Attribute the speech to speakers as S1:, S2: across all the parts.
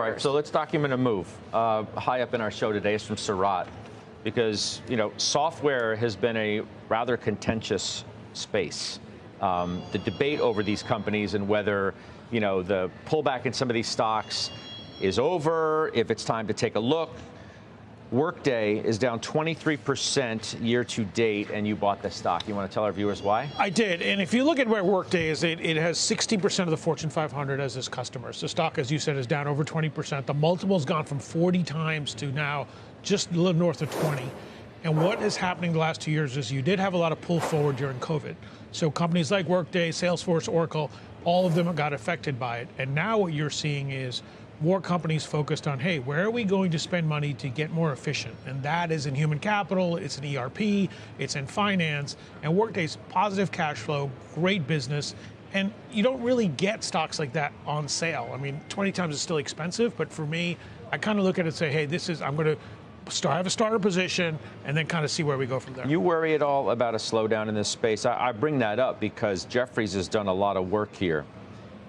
S1: All right, so let's document a move. High up in our show today is from Sarat, because, software has been a rather contentious space. The debate over these companies and whether, the pullback in some of these stocks is over, if it's time to take a look. Workday is down 23% year to date, and you bought the stock. You want to tell our viewers why?
S2: I did. And if you look at where Workday is, it has 60% of the Fortune 500 as its customers. The stock, as you said, is down over 20%. The multiple's gone from 40 times to now just a little north of 20. And what is happening the last 2 years is you did have a lot of pull forward during COVID. So companies like Workday, Salesforce, Oracle, all of them got affected by it. And now what you're seeing is more companies focused on, hey, where are we going to spend money to get more efficient? And that is in human capital, it's in ERP, it's in finance, and Workday's positive cash flow, great business, and you don't really get stocks like that on sale. I mean, 20 times is still expensive, but for me, I kind of look at it and say, hey, I'm going to have a starter position and then kind of see where we go from there.
S1: You worry at all about a slowdown in this space? I bring that up because Jefferies has done a lot of work here.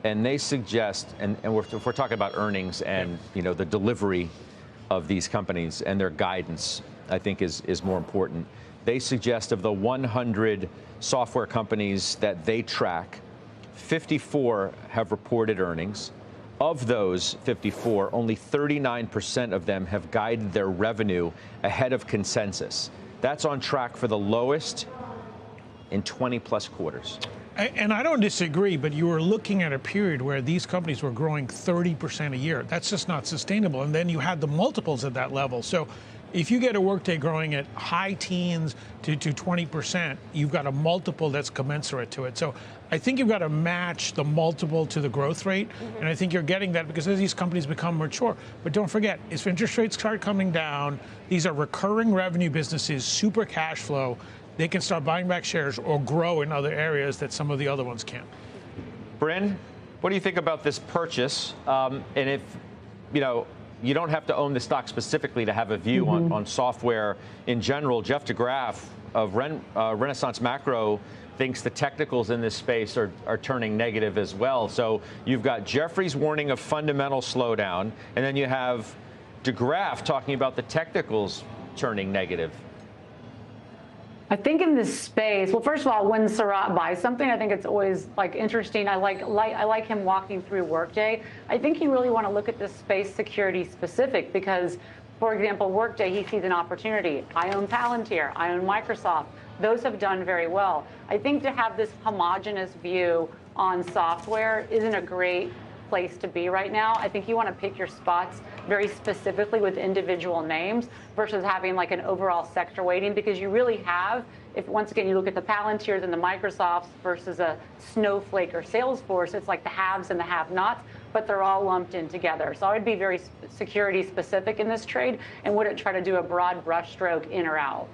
S1: And they suggest, and if we're talking about earnings and the delivery of these companies and their guidance, I think is more important. They suggest of the 100 software companies that they track, 54 have reported earnings. Of those 54, only 39% of them have guided their revenue ahead of consensus. That's on track for the lowest in 20 plus quarters.
S2: And I don't disagree, but you were looking at a period where these companies were growing 30% a year. That's just not sustainable. And then you had the multiples at that level. So if you get a Workday growing at high teens to 20%, you've got a multiple that's commensurate to it. So I think you've got to match the multiple to the growth rate. And I think you're getting that because as these companies become mature. But don't forget, if interest rates start coming down, these are recurring revenue businesses, super cash flow. They can start buying back shares or grow in other areas that some of the other ones can't.
S1: Bryn, what do you think about this purchase? And if, you don't have to own the stock specifically to have a view on software in general. Jeff DeGraff of Renaissance Macro thinks the technicals in this space are turning negative as well. So you've got Jeffrey's warning of fundamental slowdown, and then you have DeGraff talking about the technicals turning negative.
S3: I think in this space, well, first of all, when Sarat buys something, I think it's always interesting. I like him walking through Workday. I think you really want to look at this space security specific because, for example, Workday, he sees an opportunity. I own Palantir, I own Microsoft. Those have done very well. I think to have this homogenous view on software isn't a great place to be right now. I think you want to pick your spots very specifically with individual names versus having an overall sector weighting because you really have, if once again you look at the Palantirs and the Microsofts versus a Snowflake or Salesforce, it's like the haves and the have-nots, but they're all lumped in together. So I would be very security specific in this trade and wouldn't try to do a broad brushstroke in or out.